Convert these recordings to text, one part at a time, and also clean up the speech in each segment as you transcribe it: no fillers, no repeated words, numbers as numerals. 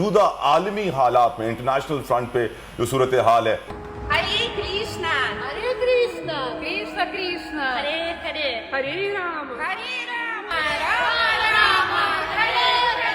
मौजूदा आलमी हालात में इंटरनेशनल फ्रंट पे जो सूरत हाल है। हरे कृष्णा हरे कृष्णा कृष्ण कृष्ण हरे हरे हरे राम राम राम हरे हरे।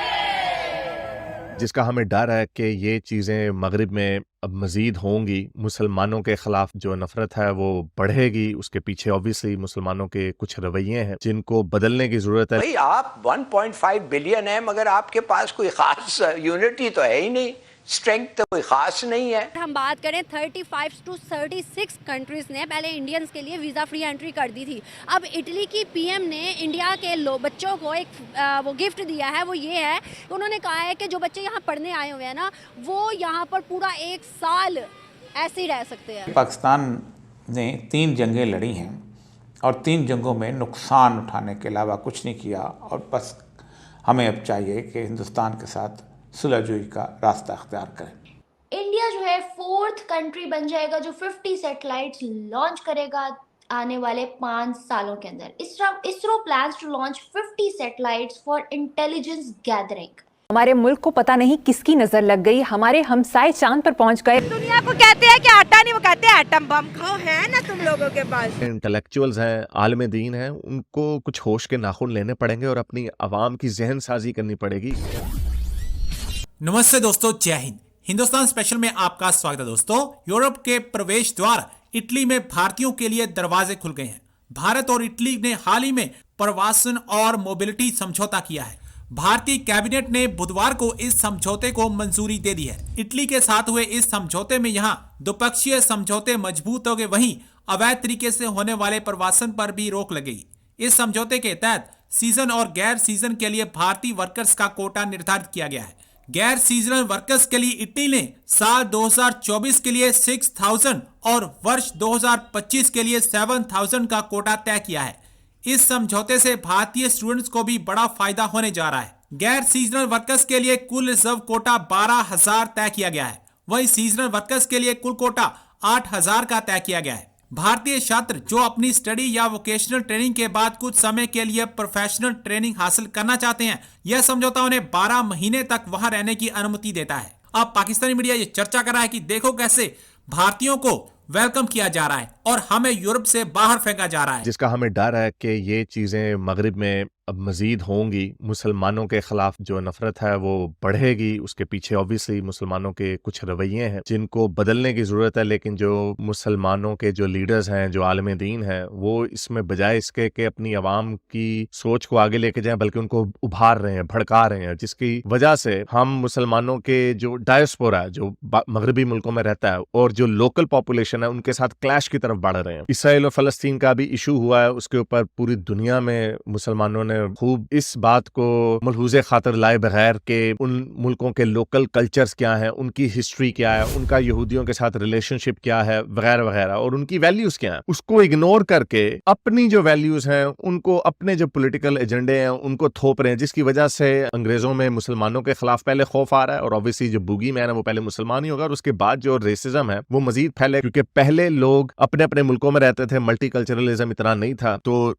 जिसका हमें डर है कि ये चीज़ें मगरिब में अब मज़ीद होंगी, मुसलमानों के ख़िलाफ़ जो नफ़रत है वो बढ़ेगी। उसके पीछे ऑब्वियसली मुसलमानों के कुछ रवैये हैं जिनको बदलने की ज़रूरत है। भाई आप 1.5 बिलियन है मगर आपके पास कोई ख़ास यूनिटी तो है ही नहीं, स्ट्रेंथ तो कोई ख़ास नहीं है। हम बात करें 35 to 36 कंट्रीज ने पहले इंडियंस के लिए वीज़ा फ्री एंट्री कर दी थी। अब इटली की पीएम ने इंडिया के बच्चों को एक वो गिफ्ट दिया है, वो ये है कि उन्होंने कहा है कि जो बच्चे यहाँ पढ़ने आए हुए हैं ना, वो यहाँ पर पूरा 1 साल ऐसे ही रह सकते हैं। पाकिस्तान ने 3 जंगें लड़ी हैं और 3 जंगों में नुकसान उठाने के अलावा कुछ नहीं किया, और बस हमें अब चाहिए कि हिंदुस्तान के साथ सुलहजुई का रास्ता अख्तियार करें। इंडिया जो है 4th कंट्री बन जाएगा जो 50 सैटेलाइट्स लॉन्च करेगा आने वाले 5 सालों के अंदर। ISRO plans to launch 50 satellites for intelligence gathering. हमारे मुल्क को पता नहीं किसकी नजर लग गई, हमारे हमसाए चांद पर पहुंच गए। दुनिया को कहते हैं कि आटा नहीं, वो कहते हैं एटम बम। खाओ है ना तुम लोगों के पास। इंटेलेक्चुअल्स हैं, आलिम दीन हैं, उनको कुछ होश के नाखून लेने पड़ेंगे और अपनी आवाम की जहन साजी करनी पड़ेगी। नमस्ते दोस्तों, जय हिंद। हिंदुस्तान स्पेशल में आपका स्वागत है। दोस्तों, यूरोप के प्रवेश द्वार इटली में भारतीयों के लिए दरवाजे खुल गए हैं। भारत और इटली ने हाल ही में प्रवासन और मोबिलिटी समझौता किया है। भारतीय कैबिनेट ने बुधवार को इस समझौते को मंजूरी दे दी है। इटली के साथ हुए इस समझौते में यहां द्विपक्षीय समझौते मजबूत हो गए, वहीं अवैध तरीके से होने वाले प्रवासन पर भी रोक लगेगी। इस समझौते के तहत सीजन और गैर सीजन के लिए भारतीय वर्कर्स का कोटा निर्धारित किया गया है। गैर सीजनल वर्कर्स के लिए इटली ने साल 2024 के लिए 6000 और वर्ष 2025 के लिए 7000 का कोटा तय किया है। इस समझौते से भारतीय स्टूडेंट्स को भी बड़ा फायदा होने जा रहा है। गैर सीजनल वर्कर्स के लिए कुल रिजर्व कोटा 12,000 तय किया गया है, वहीं सीजनल वर्कर्स के लिए कुल कोटा 8,000 का तय किया गया है। भारतीय छात्र जो अपनी स्टडी या वोकेशनल ट्रेनिंग के बाद कुछ समय के लिए प्रोफेशनल ट्रेनिंग हासिल करना चाहते हैं, यह समझौता उन्हें 12 महीने तक वहां रहने की अनुमति देता है। अब पाकिस्तानी मीडिया ये चर्चा कर रहा है कि देखो कैसे भारतीयों को वेलकम किया जा रहा है और हमें यूरोप से बाहर फेंका जा रहा है। जिसका हमें डर है कि ये चीज़ें मगरिब में अब मज़ीद होंगी, मुसलमानों के ख़िलाफ़ जो नफ़रत है वो बढ़ेगी। उसके पीछे ऑब्वियसली मुसलमानों के कुछ रवैये हैं जिनको बदलने की ज़रूरत है, लेकिन जो मुसलमानों के जो लीडर्स हैं, जो आलिम दीन हैं, वो इसमें बजाय इसके कि अपनी आवाम की सोच को आगे लेके जाएं, बल्कि उनको उभार रहे हैं, भड़का रहे हैं, जिसकी वजह से हम मुसलमानों के जो डायस्पोरा है, जो मगरबी मुल्कों में रहता है, और जो लोकल पॉपुलेशन है, उनके साथ क्लैश की तरफ बढ़ रहे हैं। इसराइल और फ़लस्तीन का भी इशू हुआ है, उसके ऊपर पूरी दुनिया में मुसलमानों ने खूब इस बात को मलहूज़े खातर लाए बगैर के उन मुल्कों के लोकल कल्चर्स क्या हैं, उनकी हिस्ट्री क्या है, उनका यहूदियों के साथ रिलेशनशिप क्या है, वगैरह वगैरह, और उनकी वैल्यूज क्या हैं, उसको इग्नोर करके अपनी जो वैल्यूज हैं, उनको अपने जो पॉलिटिकल एजेंडे हैं उनको थोप रहे हैं, जिसकी वजह से अंग्रेजों में मुसलमानों के खिलाफ पहले खौफ आ रहा है, और ऑब्वियसली जो बुगी मैन है वो पहले मुसलमान ही होगा, और उसके बाद जो रेसिज्म है वो मजीद फैले, क्योंकि पहले लोग अपने अपने मुल्कों में रहते थे, मल्टीकल्चरलिज्म इतना नहीं था, तो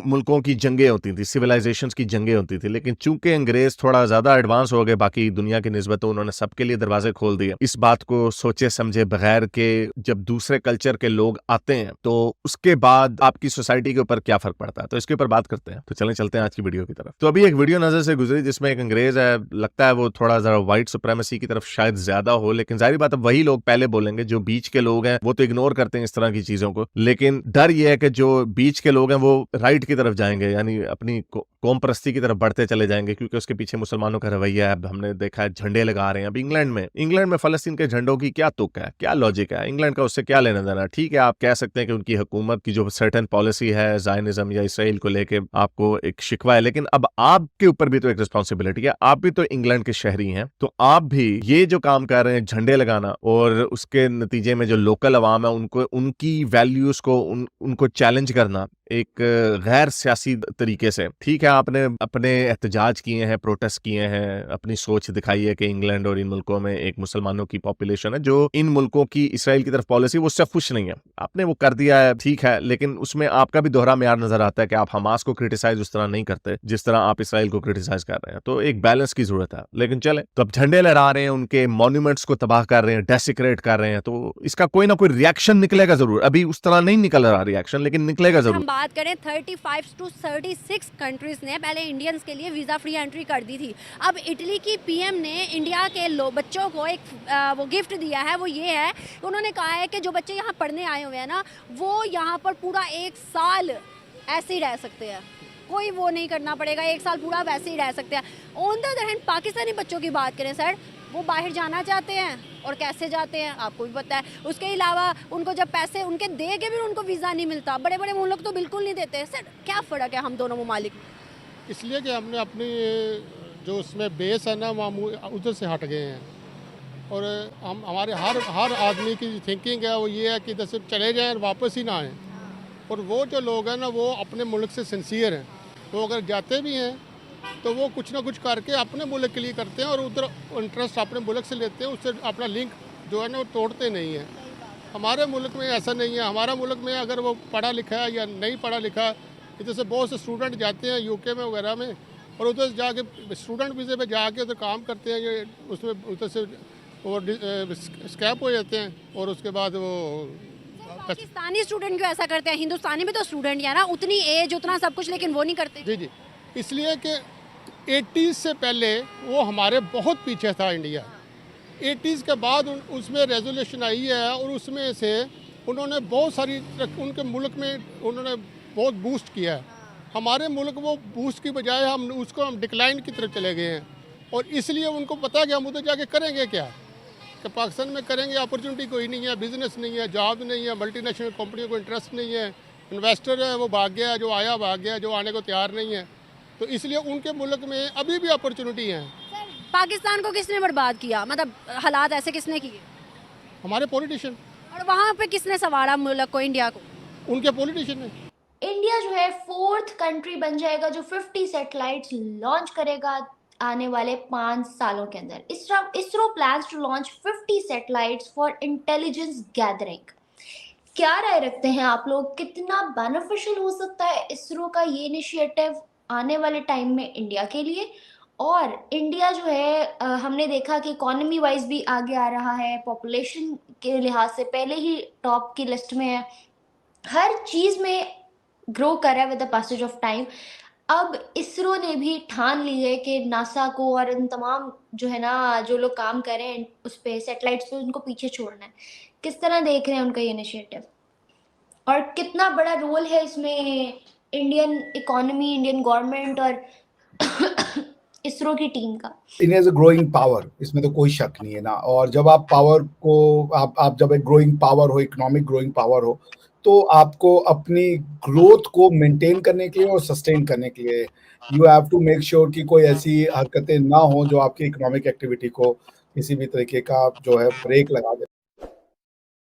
मुल्कों की जंगें होती थी, सिविलाइजेशंस की जंगें होती थी। लेकिन चूंकि अंग्रेज थोड़ा ज्यादा एडवांस हो गए बाकी दुनिया की निस्बत, तो उन्होंने सबके लिए दरवाजे खोल दिए। इस बात को सोचे समझे बगैर के जब दूसरे कल्चर के लोग आते हैं तो उसके बाद आपकी सोसाइटी के ऊपर क्या फर्क पड़ता है, तो इसके ऊपर बात करते हैं। तो चलें चलते हैं आज की वीडियो की तरफ। तो अभी एक वीडियो नजर से गुजरी जिसमें एक अंग्रेज है, लगता है वो थोड़ा जरा व्हाइट सुप्रेमेसी की तरफ शायद ज्यादा हो, लेकिन जाहिर बात है वही लोग पहले बोलेंगे। जो बीच के लोग हैं वो तो इग्नोर करते हैं इस तरह की चीजों को, लेकिन डर ये है कि जो बीच के लोग हैं वो राइट की तरफ जाएंगे, यानी अपनी कौम परस्ती की तरफ बढ़ते चले जाएंगे, क्योंकि उसके पीछे मुसलमानों का रवैया है। हमने देखा है झंडे लगा रहे हैं। अब इंग्लैंड में फलस्तीन के झंडों की क्या तुक है, क्या लॉजिक है, इंग्लैंड का उससे क्या लेना देना। ठीक है, आप कह सकते हैं कि उनकी हुकूमत की जो सर्टेन पॉलिसी है ज़ायनिज़्म या इसराइल को लेके आपको एक शिकवा है, लेकिन अब आपके ऊपर भी तो एक रिस्पॉन्सिबिलिटी है। आप भी तो इंग्लैंड के शहरी हैं, तो आप भी ये जो काम कर रहे हैं झंडे लगाना, और उसके नतीजे में जो लोकल अवाम है उनको उनकी वैल्यूज को उनको चैलेंज करना, एक गैर सियासी तरीके से। ठीक है, आपने अपने एहतजाज किए हैं, प्रोटेस्ट किए हैं, अपनी सोच दिखाई है कि इंग्लैंड और इन मुल्कों में एक मुसलमानों की पॉपुलेशन है जो इन मुल्कों की इसराइल की तरफ पॉलिसी वो उससे खुश नहीं है। आपने वो कर दिया है, ठीक है, लेकिन उसमें आपका भी दोहरा मेयार नजर आता है कि आप हमास को क्रिटिसाइज उस तरह नहीं करते जिस तरह आप इसराइल को क्रिटिसाइज कर रहे हैं। तो एक बैलेंस की जरूरत है। लेकिन चले, तो अब झंडे लहरा रहे हैं, उनके मॉन्यूमेंट्स को तबाह कर रहे हैं, डेसिक्रेट कर रहे हैं, तो इसका कोई ना कोई रिएक्शन निकलेगा जरूर। अभी उस तरह नहीं निकल रहा रिएक्शन, लेकिन निकलेगा जरूर। हम बात करें 35 to 36 कंट्रीज ने पहले इंडियंस के लिए वीजा फ्री एंट्री कर दी थी। अब इटली की पीएम ने इंडिया के बच्चों को एक वो गिफ्ट दिया है। वो ये है, उन्होंने कहा है कि जो बच्चे यहाँ पढ़ने आए हुए हैं ना, वो यहाँ पर पूरा 1 साल ऐसे ही रह सकते हैं, कोई वो नहीं करना पड़ेगा, 1 साल पूरा वैसे ही रह सकते हैं। On the other hand Pakistani बच्चों की बात करें सर, वो बाहर जाना चाहते हैं और कैसे जाते हैं आपको भी पता है। उसके अलावा उनको जब पैसे उनके दे के भी उनको वीज़ा नहीं मिलता। बड़े बड़े मुल्क तो बिल्कुल नहीं देते। सर क्या फ़र्क है हम दोनों ममालिक में? इसलिए कि हमने अपनी जो उसमें बेस है ना उधर से हट गए हैं, और हम हमारे हर आदमी की थिंकिंग है वो ये है कि जैसे चले जाएं और वापस ही ना आएँ। और वो जो लोग हैं ना वो अपने मुल्क से सिंसियर हैं, वो अगर जाते भी हैं तो वो कुछ ना कुछ करके अपने मुल्क के लिए करते हैं और उधर इंटरेस्ट अपने मुल्क से लेते हैं, उससे अपना लिंक जो है ना वो तोड़ते नहीं हैं। हमारे मुल्क में ऐसा नहीं है। हमारा मुल्क में अगर वो पढ़ा लिखा है या नहीं पढ़ा लिखा है, इधर से बहुत से स्टूडेंट जाते हैं यूके में वगैरह में, और उधर जाके स्टूडेंट वीज़े पे जाके उधर काम करते हैं, ये उसमें उधर से वो स्कैप हो जाते हैं, और उसके बाद वो पाकिस्तानी स्टूडेंट क्यों ऐसा करते हैं? हिंदुस्तानी भी तो स्टूडेंट है ना, उतनी एज उतना सब कुछ, लेकिन वो नहीं करते। जी जी, इसलिए कि 80s से पहले वो हमारे बहुत पीछे था इंडिया। 80s के बाद उसमें रेजोल्यूशन आई है, और उसमें से उन्होंने बहुत सारी उनके मुल्क में उन्होंने बहुत बूस्ट किया है। हमारे मुल्क वो बूस्ट की बजाय हम डिक्लाइन की तरफ चले गए हैं, और इसलिए उनको पता है कि हम उधर जाके करेंगे क्या, कि पाकिस्तान में करेंगे अपॉर्चुनिटी कोई नहीं है, बिजनेस नहीं है, जॉब नहीं है, मल्टीनेशनल कंपनियों को इंटरेस्ट नहीं है, इन्वेस्टर है वो भाग गया, जो आया भाग गया, जो आने को तैयार नहीं है। तो इसलिए उनके मुल्क में अभी भी अपॉर्चुनिटी है। पाकिस्तान को किसने बर्बाद किया? मतलब हालात ऐसे किसने किए? हमारे पॉलिटिशियन। और वहाँ पे किसने संवारा मुल्क को, इंडिया को? उनके पॉलिटिशियन ने। इंडिया जो है 4th कंट्री बन जाएगा जो 50 सैटेलाइट्स लॉन्च करेगा आने वाले 5 सालों के अंदर। ISRO plans to launch 50 satellites for intelligence gathering. क्या राय रखते हैं आप लोग, कितना बेनिफिशियल हो सकता है इसरो का ये इनिशिएटिव आने वाले टाइम में इंडिया के लिए? और इंडिया जो है हमने देखा कि इकोनॉमी वाइज भी आगे आ रहा है, पॉपुलेशन के लिहाज से पहले ही टॉप की लिस्ट में है, हर चीज़ में ग्रो कर रहा है with the passage of time. अब इसरो ने भी ठान ली है कि नासा को और इन तमाम जो है ना जो लोग काम कर रहे हैं उस पर सैटेलाइट्स पे, उनको पीछे छोड़ना है। किस तरह देख रहे हैं उनका ये इनिशिएटिव, और कितना बड़ा रोल है इसमें इंडियन इकोनॉमी, इंडियन गवर्नमेंट और इसरो की टीम का? India is a growing power, इसमें तो कोई शक नहीं है ना। और जब आप पावर को आप जब एक ग्रोइंग पावर हो, इकोनॉमिक ग्रोइंग पावर हो, तो आपको अपनी ग्रोथ को मेंटेन करने के लिए और सस्टेन करने के लिए you have to make sure कि कोई ऐसी हरकतें ना हो जो आपकी इकोनॉमिक एक्टिविटी को किसी भी तरीके का जो है ब्रेक लगा दे।